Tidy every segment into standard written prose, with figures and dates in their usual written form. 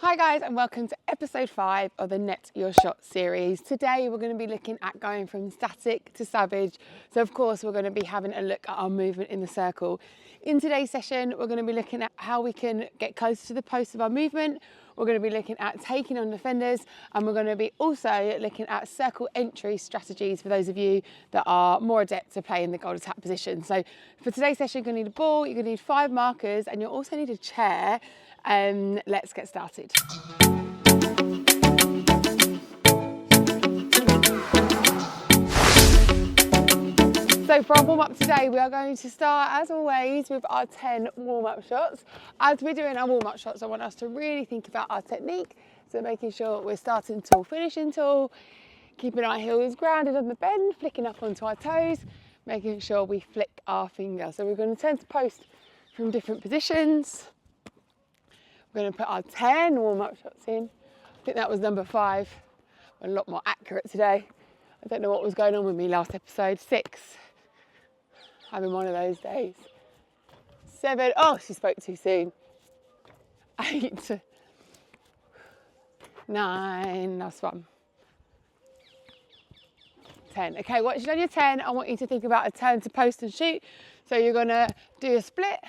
Hi guys, and welcome to episode 5 of the Net Your Shot series. Today we're going to be looking at going from static to savage. So of course we're going to be having a look at our movement in the circle. In today's session we're going to be looking at how we can get close to the post of our movement. We're going to be looking at taking on defenders, and we're going to be also looking at circle entry strategies for those of you that are more adept to playing the goal attack position. So for today's session you're going to need a ball, you're going to need 5 markers, and you'll also need a chair. Let's get started. So for our warm-up today, we are going to start, as always, with our 10 warm-up shots. As we're doing our warm-up shots, I want us to really think about our technique. So making sure we're starting tall, finishing tall, keeping our heels grounded on the bend, flicking up onto our toes, making sure we flick our finger. So we're going to turn to post from different positions. We're going to put our 10 warm-up shots in. I think that was number 5. A lot more accurate today. I don't know what was going on with me last episode. 6. Having one of those days. 7. Oh, she spoke too soon. 8. 9. Last one. 10. Okay, once you've done your 10, I want you to think about a turn to post and shoot. So you're going to do a split,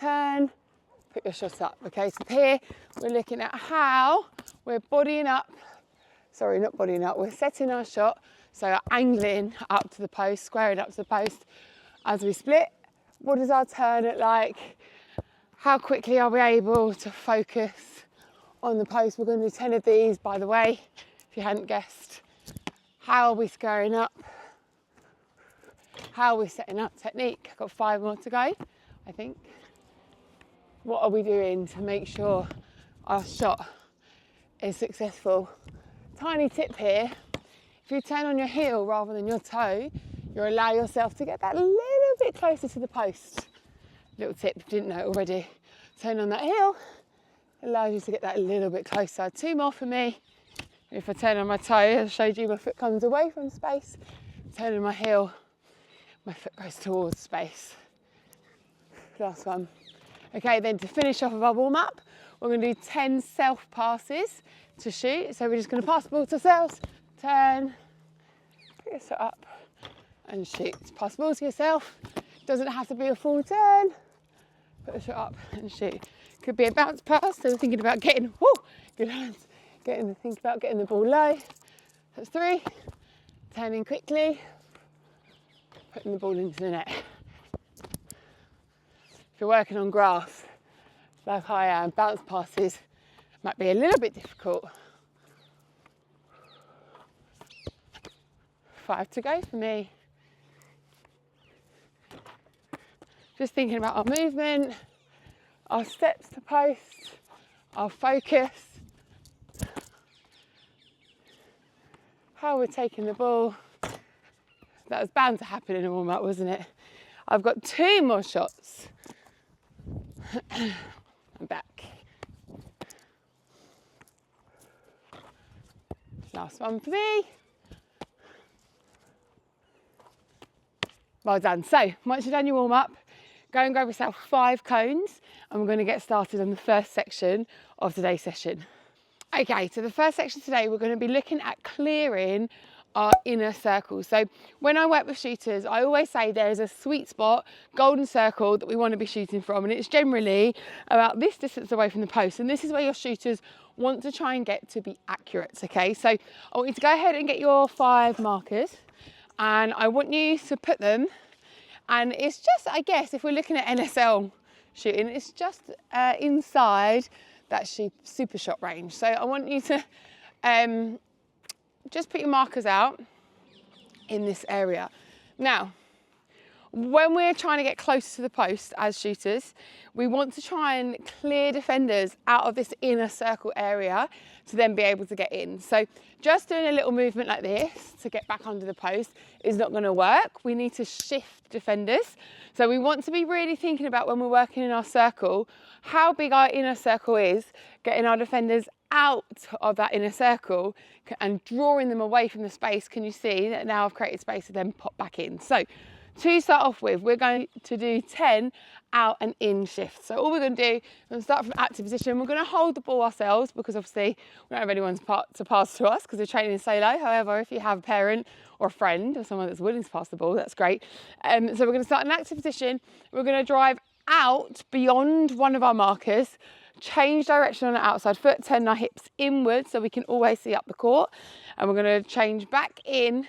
turn, put your shot up. Okay, so here we're looking at how we're bodying up. Sorry, not bodying up. We're setting our shot. So we're angling up to the post, squaring up to the post. As we split, what does our turn look like? How quickly are we able to focus on the post? We're going to do 10 of these, by the way, if you hadn't guessed. How are we squaring up? How are we setting up technique? I've got 5 more to go, I think. What are we doing to make sure our shot is successful? Tiny tip here, if you turn on your heel rather than your toe, you'll allow yourself to get that little bit closer to the post. Little tip, if you didn't know it already. Turn on that heel, allows you to get that a little bit closer. 2 more for me. If I turn on my toe, as I showed you, my foot comes away from space. Turn on my heel, my foot goes towards space. Last one. Okay, then to finish off of our warm-up, we're going to do 10 self passes to shoot. So we're just going to pass the ball to ourselves, turn, put your shot up and shoot. Pass the ball to yourself. Doesn't have to be a full turn. Put the shot up and shoot. Could be a bounce pass, so thinking about getting, good hands, think about getting the ball low. That's 3. Turning quickly, putting the ball into the net. If you're working on grass, like I am, bounce passes might be a little bit difficult. 5 to go for me. Just thinking about our movement, our steps to post, our focus, how we're taking the ball. That was bound to happen in a warm-up, wasn't it? I've got 2 more shots. I'm back. Last one for me. Well done. So once you've done your warm-up, go and grab yourself 5 cones, and we're going to get started on the first section of today's session. Okay, so the first section today, we're going to be looking at clearing our inner circle. So when I work with shooters, I always say there is a sweet spot, golden circle, that we want to be shooting from, and it's generally about this distance away from the post, and this is where your shooters want to try and get to be accurate. Okay, so I want you to go ahead and get your 5 markers, and I want you to put them, and it's just, I guess, if we're looking at NSL shooting, it's just inside that super shot range. So I want you to just put your markers out in this area. Now, when we're trying to get close to the post as shooters, we want to try and clear defenders out of this inner circle area to then be able to get in. So just doing a little movement like this to get back under the post is not going to work. We need to shift defenders. So we want to be really thinking about, when we're working in our circle, how big our inner circle is, getting our defenders out of that inner circle and drawing them away from the space. Can you see that now I've created space to then pop back in? So to start off with, we're going to do 10 out and in shift. So all we're going to do, we're going to start from active position. We're going to hold the ball ourselves because obviously we don't have anyone's part to pass to us because we're training solo. However, if you have a parent or a friend or someone that's willing to pass the ball, that's great. So we're going to start in active position. We're going to drive out beyond one of our markers, change direction on the outside foot, turn our hips inward so we can always see up the court. And we're going to change back in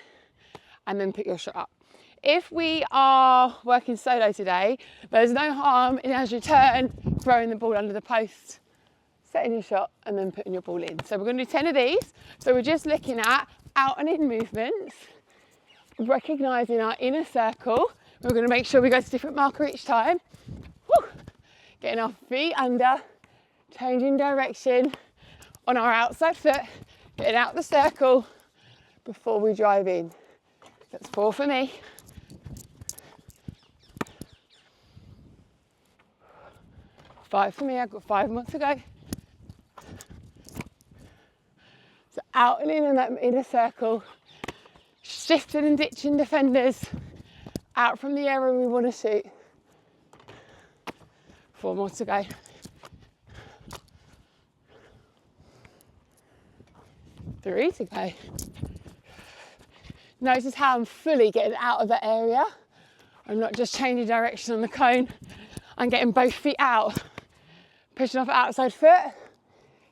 and then put your shot up. If we are working solo today, there's no harm in, as you turn, throwing the ball under the post, setting your shot and then putting your ball in. So we're going to do 10 of these. So we're just looking at out and in movements, recognising our inner circle. We're going to make sure we go to a different marker each time. Woo. Getting our feet under, changing direction on our outside foot, getting out the circle before we drive in. That's 4 for me. 5 for me, I've got 5 more to go. So out and in that inner circle, shifting and ditching defenders, out from the area we want to shoot. 4 more to go. 3 to go. Notice how I'm fully getting out of that area. I'm not just changing direction on the cone. I'm getting both feet out, pushing off outside foot,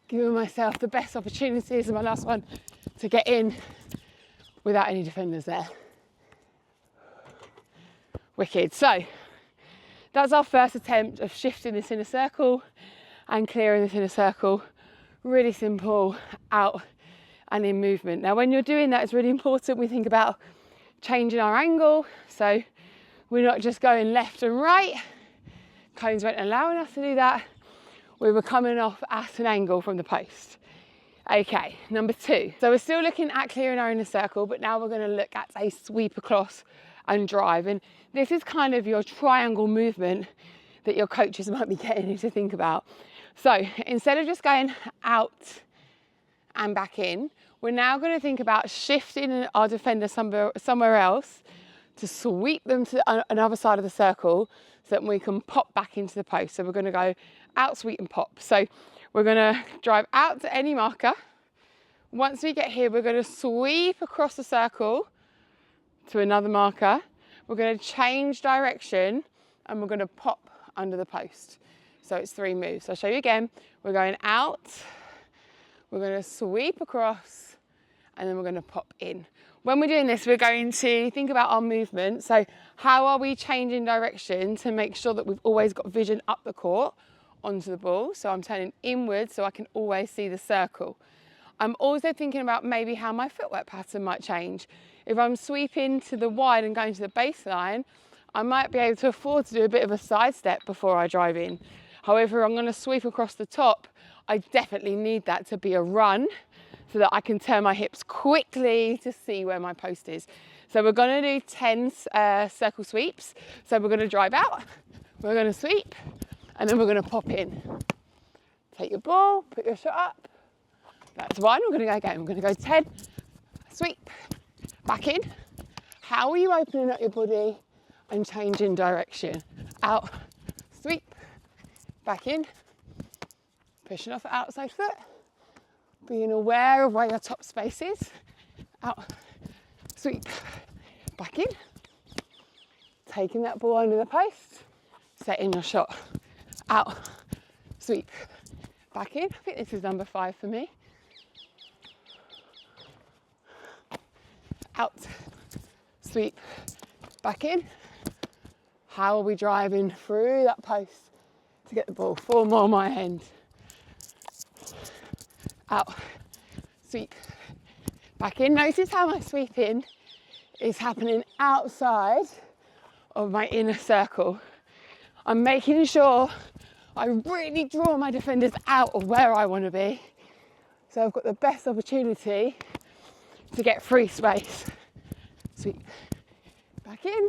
giving myself the best opportunities in my last one to get in without any defenders there. Wicked. So that's our first attempt of shifting this inner circle and clearing this inner circle. Really simple, out and in movement. Now when you're doing that, it's really important we think about changing our angle. So we're not just going left and right. Cones weren't allowing us to do that. We were coming off at an angle from the post. Okay, number 2. So we're still looking at clearing our inner circle, but now we're going to look at a sweep across and drive. And this is kind of your triangle movement that your coaches might be getting you to think about. So instead of just going out and back in, we're now going to think about shifting our defender somewhere else to sweep them to another side of the circle so that we can pop back into the post. So we're going to go out, sweep and pop. So we're going to drive out to any marker. Once we get here, we're going to sweep across the circle to another marker. We're going to change direction and we're going to pop under the post. So it's 3 moves. I'll show you again. We're going out, we're going to sweep across, and then we're going to pop in. When we're doing this, we're going to think about our movement. So how are we changing direction to make sure that we've always got vision up the court onto the ball? So I'm turning inwards so I can always see the circle. I'm also thinking about maybe how my footwork pattern might change. If I'm sweeping to the wide and going to the baseline, I might be able to afford to do a bit of a side step before I drive in. However, I'm going to sweep across the top. I definitely need that to be a run so that I can turn my hips quickly to see where my post is. So we're going to do 10 circle sweeps. So we're going to drive out, we're going to sweep, and then we're going to pop in. Take your ball, put your shot up. That's 1. We're going to go again. We're going to go 10, sweep, back in. How are you opening up your body and changing direction? Out, sweep, back in, pushing off the outside foot, being aware of where your top space is. Out, sweep, back in, taking that ball under the post, setting your shot. Out, sweep, back in. I think this is number 5 for me. Out, sweep, back in. How are we driving through that post to get the ball? 4 more on my end. Out, sweep, back in. Notice how my sweeping is happening outside of my inner circle. I'm making sure I really draw my defenders out of where I want to be, so I've got the best opportunity to get free space. Sweep, back in.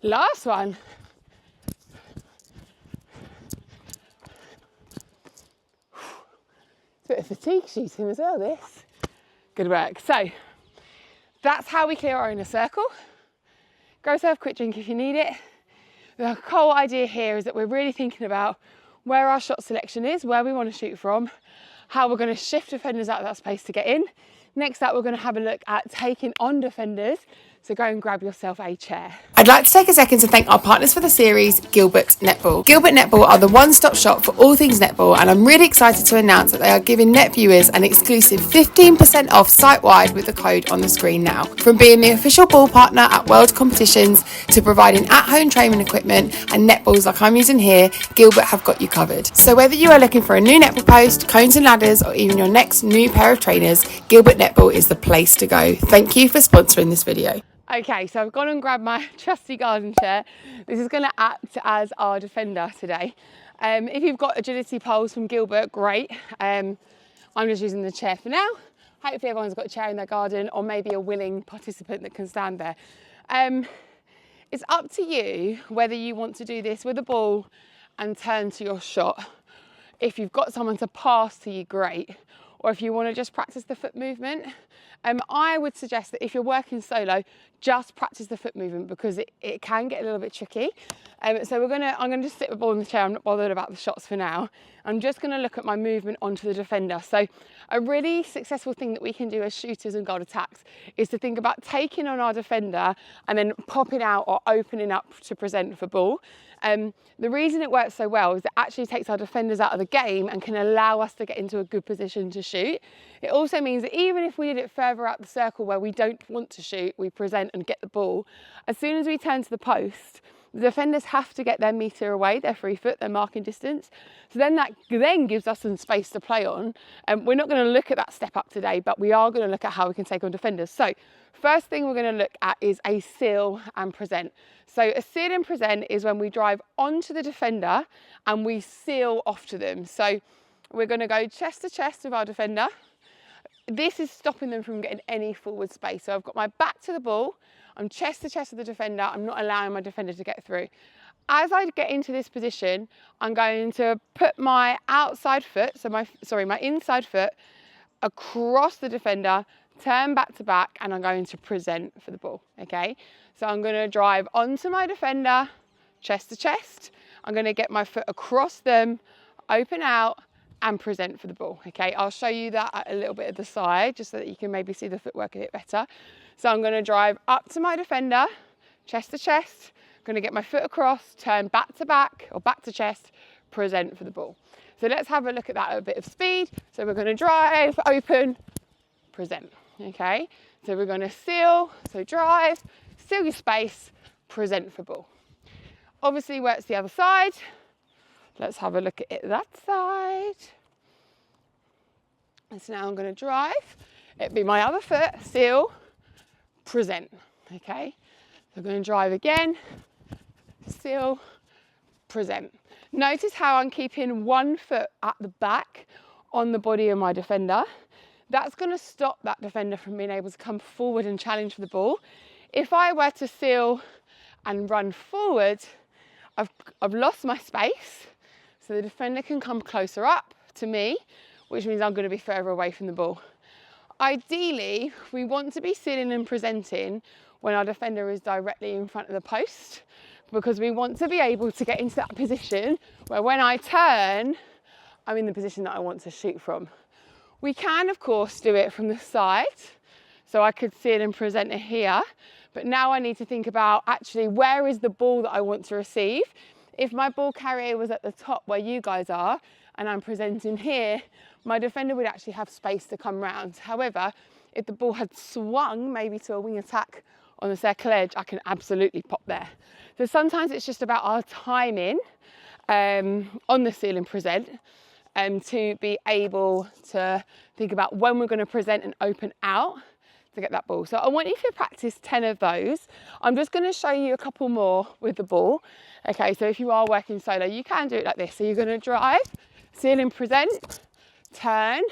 Last one. It's a bit of fatigue shooting as well, this. Good work. So that's how we clear our inner circle. Grab yourself a quick drink if you need it. The whole idea here is that we're really thinking about where our shot selection is, where we want to shoot from, how we're going to shift defenders out of that space to get in. Next up, we're going to have a look at taking on defenders. So go and grab yourself a chair. I'd like to take a second to thank our partners for the series, Gilbert Netball. Gilbert Netball are the one-stop shop for all things netball, and I'm really excited to announce that they are giving net viewers an exclusive 15% off site-wide with the code on the screen now. From being the official ball partner at world competitions to providing at-home training equipment and netballs like I'm using here, Gilbert have got you covered. So whether you are looking for a new netball post, cones and ladders, or even your next new pair of trainers, Gilbert Netball is the place to go. Thank you for sponsoring this video. Okay, so I've gone and grabbed my trusty garden chair. This is going to act as our defender today. If you've got agility poles from Gilbert, great. I'm just using the chair for now. Hopefully everyone's got a chair in their garden, or maybe a willing participant that can stand there. It's up to you whether you want to do this with a ball and turn to your shot. If you've got someone to pass to you, great. Or if you want to just practice the foot movement. I would suggest that if you're working solo, just practice the foot movement, because it can get a little bit tricky. So I'm gonna just sit the ball in the chair. I'm not bothered about the shots for now. I'm just gonna look at my movement onto the defender. So a really successful thing that we can do as shooters and guard attacks is to think about taking on our defender and then popping out or opening up to present for ball. The reason it works so well is it actually takes our defenders out of the game and can allow us to get into a good position to shoot. It also means that even if we did it further out the circle where we don't want to shoot, we present and get the ball, as soon as we turn to the post, the defenders have to get their metre away, their 3 foot, their marking distance. So then that then gives us some space to play on. We're not going to look at that step up today, but we are going to look at how we can take on defenders. So first thing we're going to look at is a seal and present. So a seal and present is when we drive onto the defender and we seal off to them. So we're going to go chest to chest with our defender. This is stopping them from getting any forward space. So I've got my back to the ball, I'm chest to chest with the defender, I'm not allowing my defender to get through. As I get into this position, I'm going to put my outside foot, so my inside foot across the defender, turn back to back, and I'm going to present for the ball, okay? So I'm going to drive onto my defender, chest to chest. I'm going to get my foot across them, open out, and present for the ball, okay? I'll show you that at a little bit of the side, just so that you can maybe see the footwork a bit better. So I'm going to drive up to my defender, chest to chest. I'm going to get my foot across, turn back to back, or back to chest, present for the ball. So let's have a look at that at a bit of speed. So we're going to drive, open, present, okay? So we're going to seal, so drive, seal your space, present for ball. Obviously works the other side. Let's have a look at it that side. And so now I'm going to drive. It'd be my other foot, seal, present, okay? So I'm going to drive again, seal, present. Notice how I'm keeping one foot at the back on the body of my defender. That's going to stop that defender from being able to come forward and challenge for the ball. If I were to seal and run forward, I've lost my space, so the defender can come closer up to me, which means I'm going to be further away from the ball. Ideally, we want to be sealing and presenting when our defender is directly in front of the post, because we want to be able to get into that position where when I turn, I'm in the position that I want to shoot from. We can, of course, do it from the side. So I could seal and present it here, but now I need to think about actually where is the ball that I want to receive. If my ball carrier was at the top where you guys are and I'm presenting here, my defender would actually have space to come round. However, if the ball had swung maybe to a wing attack on the circle edge, I can absolutely pop there. So sometimes it's just about our timing on the seal and present to be able to think about when we're going to present and open out to get that ball. So I want you to practice 10 of those. I'm just going to show you a couple more with the ball. Okay, so if you are working solo, you can do it like this. So you're going to drive, seal and present, turn,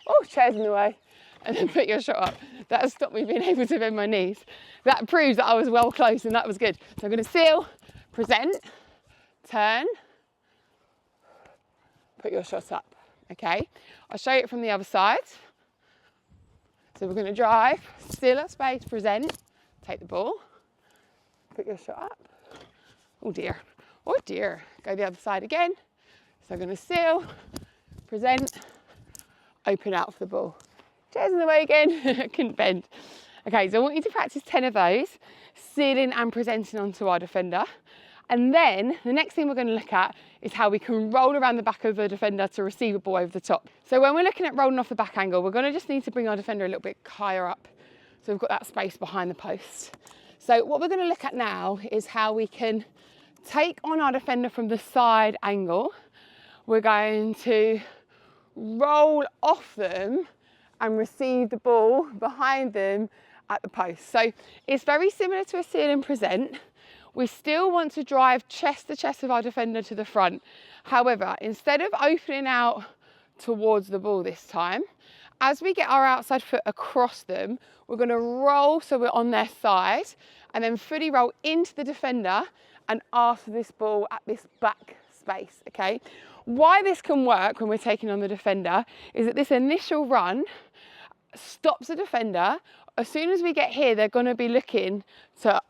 oh, chair's in the way, and then put your shot up. That has stopped me being able to bend my knees. That proves that I was well close and that was good. So I'm going to seal, present, turn, put your shot up, okay? I'll show you it from the other side. So we're going to drive, seal our space, present, take the ball, put your shot up. Oh dear, oh dear. Go the other side again. So I'm going to seal, present, open out for the ball. Chairs in the way again, couldn't bend. Okay, so I want you to practice 10 of those, sealing and presenting onto our defender. And then the next thing we're going to look at is how we can roll around the back of the defender to receive a ball over the top. So when we're looking at rolling off the back angle, we're going to just need to bring our defender a little bit higher up. So we've got that space behind the post. So what we're going to look at now is how we can take on our defender from the side angle. We're going to roll off them and receive the ball behind them at the post. So it's very similar to a seal and present. We still want to drive chest to chest of our defender to the front. However, instead of opening out towards the ball this time, as we get our outside foot across them, we're going to roll so we're on their side and then fully roll into the defender and after this ball at this back space, okay? Why this can work when we're taking on the defender is that this initial run stops the defender. As soon as we get here, they're going to be looking to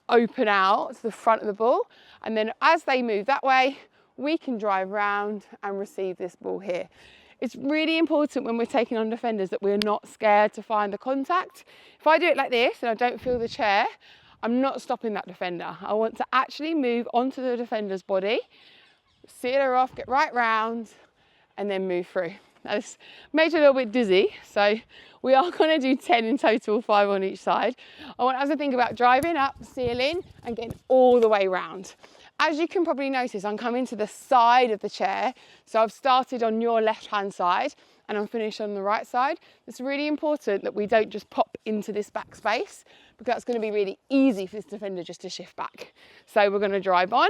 open out to the front of the ball. And then as they move that way, we can drive round and receive this ball here. It's really important when we're taking on defenders that we're not scared to find the contact. If I do it like this and I don't feel the chair, I'm not stopping that defender. I want to actually move onto the defender's body, seal her off, get right round, and then move through. Now this made you a little bit dizzy, so we are going to do 10 in total, 5 on each side. I want us to think about driving up, sealing, and getting all the way round. As you can probably notice, I'm coming to the side of the chair, so I've started on your left-hand side, and I'm finished on the right side. It's really important that we don't just pop into this back space, because that's going to be really easy for this defender just to shift back. So we're going to drive on.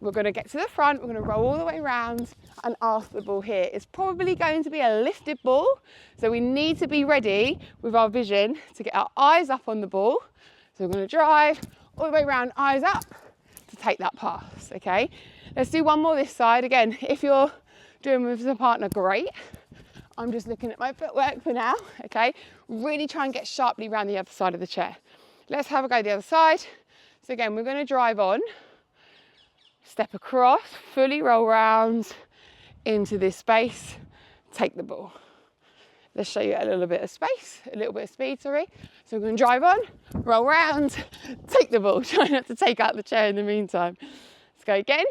We're going to get to the front, we're going to roll all the way around and ask the ball here. It's probably going to be a lifted ball, so we need to be ready with our vision to get our eyes up on the ball. So we're going to drive all the way around, eyes up, to take that pass, okay? Let's do one more this side. Again, if you're doing with a partner, great. I'm just looking at my footwork for now, okay? Really try and get sharply around the other side of the chair. Let's have a go the other side. So again, we're going to drive on. Step across, fully roll round into this space, take the ball. Let's show you a little bit of space, a little bit of speed, sorry. So we're going to drive on, roll round, take the ball. Try not to take out the chair in the meantime. Let's go again.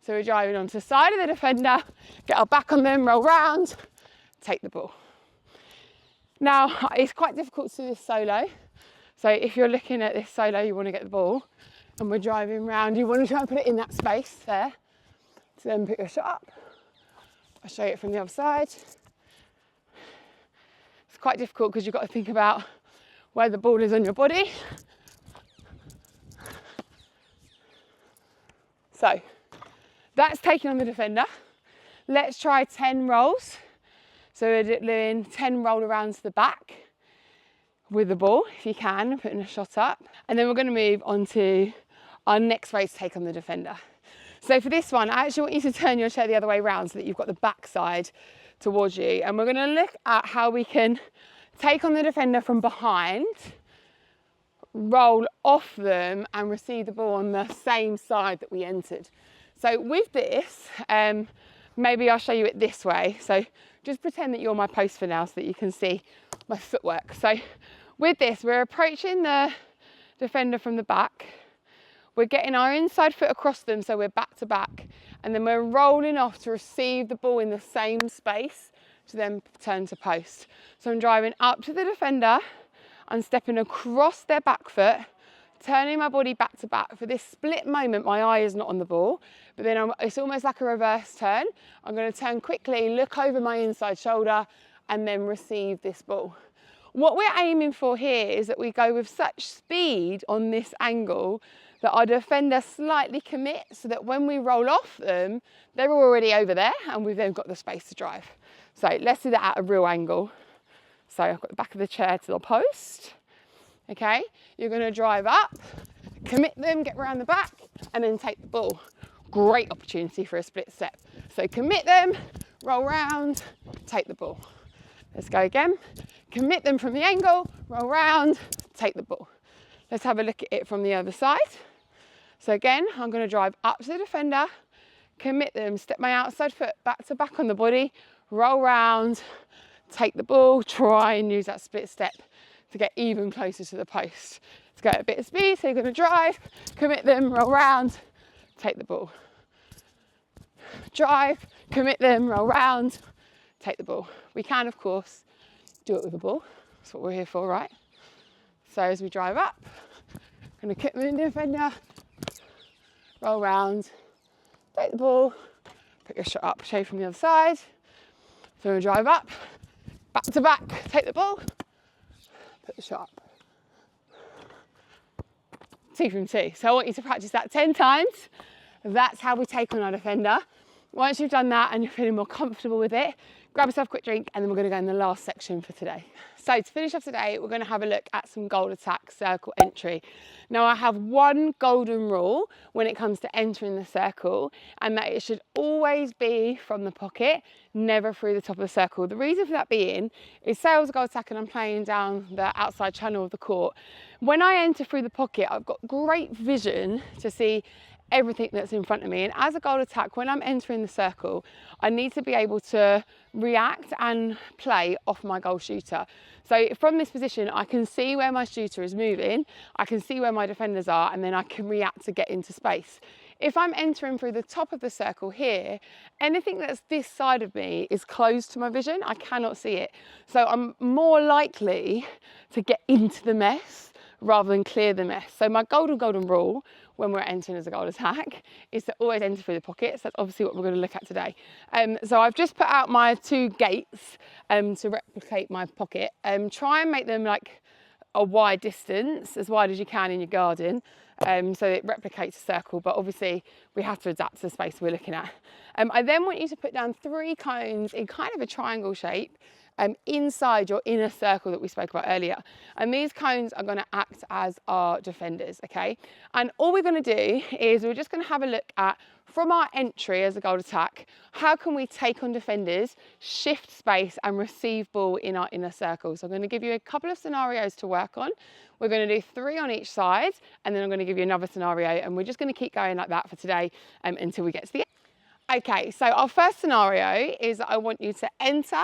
So we're driving onto the side of the defender, get our back on them, roll round, take the ball. Now, it's quite difficult to do this solo. So if you're looking at this solo, you want to get the ball, and we're driving round, you want to try and put it in that space there. So then put your shot up. I'll show you it from the other side. It's quite difficult because you've got to think about where the ball is on your body. So that's taking on the defender. Let's try 10 rolls. So we're doing 10 roll arounds to the back with the ball, if you can, putting a shot up. And then we're going to move on to our next way to take on the defender. So for this one, I actually want you to turn your chair the other way around so that you've got the back side towards you. And we're going to look at how we can take on the defender from behind, roll off them and receive the ball on the same side that we entered. So with this, maybe I'll show you it this way. So just pretend that you're my post for now so that you can see my footwork. So with this, we're approaching the defender from the back. We're getting our inside foot across them, so we're back to back. And then we're rolling off to receive the ball in the same space to then turn to post. So I'm driving up to the defender, I'm stepping across their back foot, turning my body back to back. For this split moment, my eye is not on the ball, but then it's almost like a reverse turn. I'm going to turn quickly, look over my inside shoulder, and then receive this ball. What we're aiming for here is that we go with such speed on this angle that our defender slightly commit so that when we roll off them, they're already over there and we've then got the space to drive. So let's do that at a real angle. So I've got the back of the chair to the post. Okay, you're going to drive up, commit them, get around the back, and then take the ball. Great opportunity for a split step. So commit them, roll round, take the ball. Let's go again. Commit them from the angle, roll round, take the ball. Let's have a look at it from the other side. So again, I'm going to drive up to the defender, commit them, step my outside foot back to back on the body, roll round, take the ball, try and use that split step to get even closer to the post. Let's go at a bit of speed, so you're going to drive, commit them, roll round, take the ball. Drive, commit them, roll round, take the ball. We can, of course, do it with a ball. That's what we're here for, right? So as we drive up, going to kick them in the defender, roll round, take the ball, put your shot up, show from the other side. So we'll drive up, back to back, take the ball, put the shot up. 2 from 2. So I want you to practice that 10 times. That's how we take on our defender. Once you've done that and you're feeling more comfortable with it, grab yourself a quick drink, and then we're going to go in the last section for today. So to finish off today, we're going to have a look at some goal attack circle entry. Now I have one golden rule when it comes to entering the circle, and that it should always be from the pocket, never through the top of the circle. The reason for that being is, say I was a goal attack and I'm playing down the outside channel of the court. When I enter through the pocket, I've got great vision to see everything that's in front of me, and as a goal attack, when I'm entering the circle, I need to be able to react and play off my goal shooter. So from this position, I can see where my shooter is moving, I can see where my defenders are, and then I can react to get into space. If I'm entering through the top of the circle here, anything that's this side of me is closed to my vision. I cannot see it. So I'm more likely to get into the mess rather than clear the mess. So my golden rule when we're entering as a goal attack is to always enter through the pockets. That's obviously what we're going to look at today. So I've just put out my 2 gates to replicate my pocket. Try and make them like a wide distance, as wide as you can in your garden, so it replicates a circle, but obviously we have to adapt to the space we're looking at. I then want you to put down 3 cones in kind of a triangle shape inside your inner circle that we spoke about earlier. And these cones are going to act as our defenders, okay? And all we're going to do is we're just going to have a look at, from our entry as a goal attack, how can we take on defenders, shift space and receive ball in our inner circle. So I'm going to give you a couple of scenarios to work on. We're going to do 3 on each side, and then I'm going to give you another scenario, and we're just going to keep going like that for today until we get to the end. Okay, so our first scenario is that I want you to enter,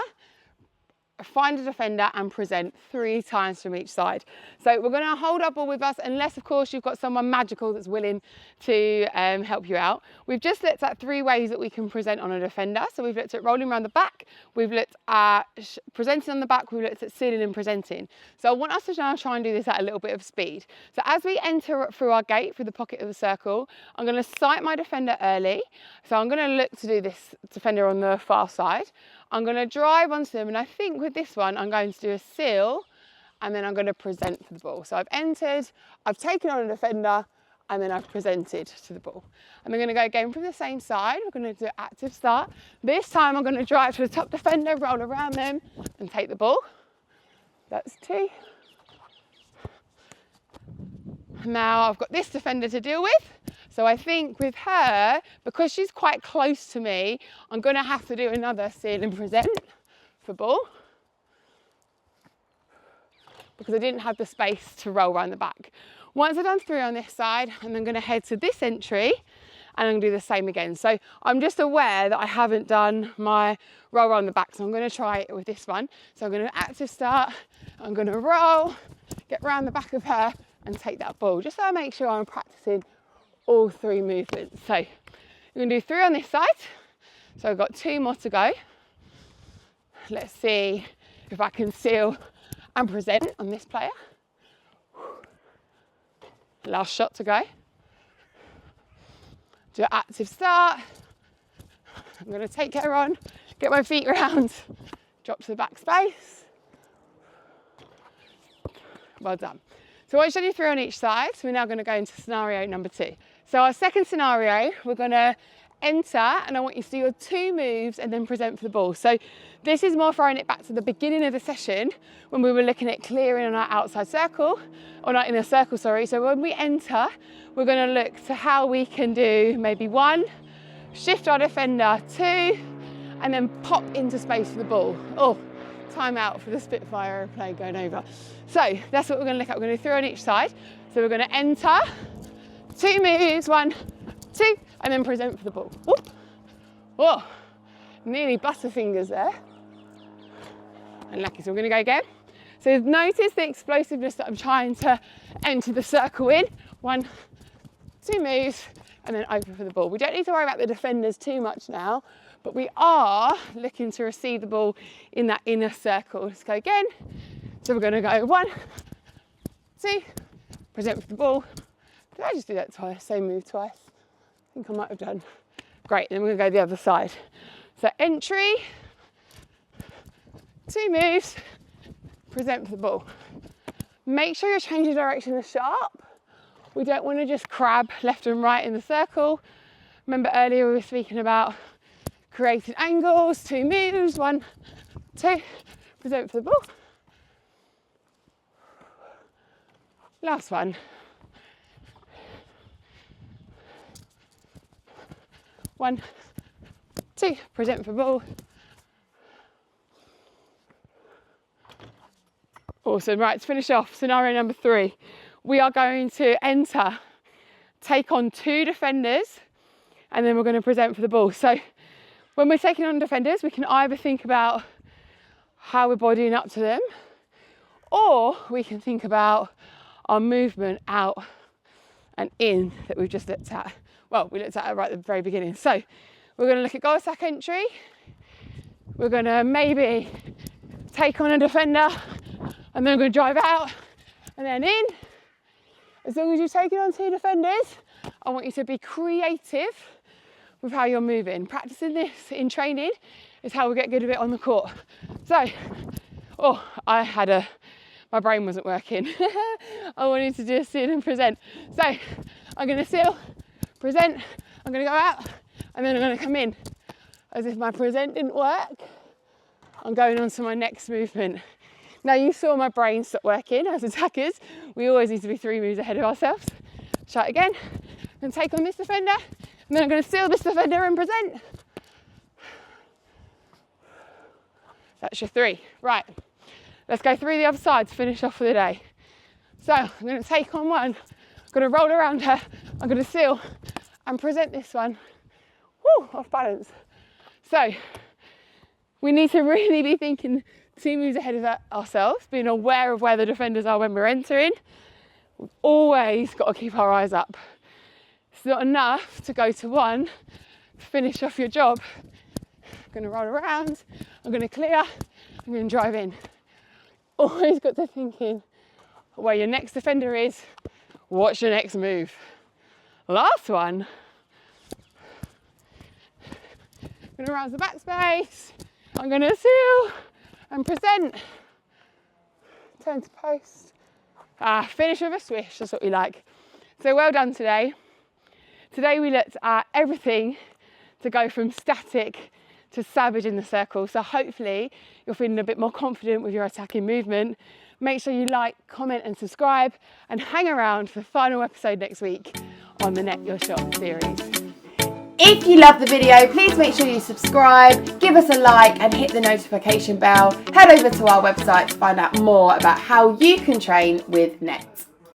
find a defender and present 3 times from each side. So we're going to hold our ball with us, unless of course you've got someone magical that's willing to help you out. We've just looked at 3 ways that we can present on a defender. So we've looked at rolling around the back, we've looked at presenting on the back, we've looked at sealing and presenting. So I want us to now try and do this at a little bit of speed. So as we enter through our gate, through the pocket of the circle, I'm going to sight my defender early. So I'm going to look to do this defender on the far side. I'm going to drive onto them, and I think with this one I'm going to do a seal, and then I'm going to present for the ball. So I've entered, I've taken on a defender, and then I've presented to the ball. And we're going to go again from the same side. We're going to do an active start. This time I'm going to drive to the top defender, roll around them and take the ball. That's 2. Now I've got this defender to deal with. So I think with her, because she's quite close to me, I'm going to have to do another seal and present for ball, because I didn't have the space to roll around the back. Once I've done 3 on this side, I'm then going to head to this entry and I'm going to do the same again. So I'm just aware that I haven't done my roll around the back, so I'm going to try it with this one. So I'm going to active start, I'm going to roll, get round the back of her and take that ball, just so I make sure I'm practicing all 3 movements. So we're going to do 3 on this side. So I've got 2 more to go. Let's see if I can seal and present on this player. Last shot to go. Do an active start. I'm going to take her on, get my feet round, drop to the back space. Well done. So once you do 3 on each side, so we're now going to go into scenario number 2. So our second scenario, we're going to enter, and I want you to do your 2 moves and then present for the ball. So this is more throwing it back to the beginning of the session when we were looking at clearing on our outside circle, or not in a circle, sorry. So when we enter, we're going to look to how we can do maybe 1, shift our defender, 2, and then pop into space for the ball. Oh, time out for the Spitfire airplane going over. So that's what we're going to look at. We're going to do 3 on each side. So we're going to enter, 2 moves, 1, 2, and then present for the ball. Whoop. Whoa, nearly butterfingers there. Unlucky, so we're going to go again. So notice the explosiveness that I'm trying to enter the circle in. 1, 2 moves, and then open for the ball. We don't need to worry about the defenders too much now, but we are looking to receive the ball in that inner circle. Let's go again. So we're going to go 1, 2, present for the ball. Did I just do that twice? Same move twice? I think I might have done. Great, then we're going to go the other side. So entry, 2 moves, present for the ball. Make sure you're changing direction as sharp. We don't want to just crab left and right in the circle. Remember earlier we were speaking about creating angles, 2 moves, 1, 2, present for the ball. Last one. 1, 2, present for ball. Awesome, right, to finish off, scenario number 3. We are going to enter, take on 2 defenders, and then we're going to present for the ball. So when we're taking on defenders, we can either think about how we're bodying up to them, or we can think about our movement out and in that we've just looked at. Well, we looked at it right at the very beginning. So we're going to look at goal attack entry. We're going to maybe take on a defender, and then we're going to drive out and then in. As long as you're taking on 2 defenders, I want you to be creative with how you're moving. Practicing this in training is how we get good at it on the court. So, my brain wasn't working. I wanted to just sit and present. So I'm going to seal, present, I'm going to go out, and then I'm going to come in. As if my present didn't work, I'm going on to my next movement. Now you saw my brain stop working. As attackers, we always need to be 3 moves ahead of ourselves. Try it again, and take on this defender, and then I'm going to seal this defender and present. That's your 3. Right, let's go through the other side to finish off for the day. So I'm going to take on one, I'm going to roll around her, I'm going to seal and present this one. Woo, off balance. So we need to really be thinking 2 moves ahead of ourselves, being aware of where the defenders are when we're entering. We've always got to keep our eyes up. It's not enough to go to 1 to finish off your job. I'm going to roll around, I'm going to clear, I'm going to drive in. Always got to thinking where your next defender is, what's your next move. Last one. I'm going to rouse the backspace, I'm going to seal and present. Turn to post. Finish with a swish, that's what we like. So well done today. Today we looked at everything to go from static to savage in the circle. So hopefully you're feeling a bit more confident with your attacking movement. Make sure you like, comment and subscribe, and hang around for the final episode next week on the Net Your Shot series. If you love the video, please make sure you subscribe, give us a like and hit the notification bell. Head over to our website to find out more about how you can train with Net.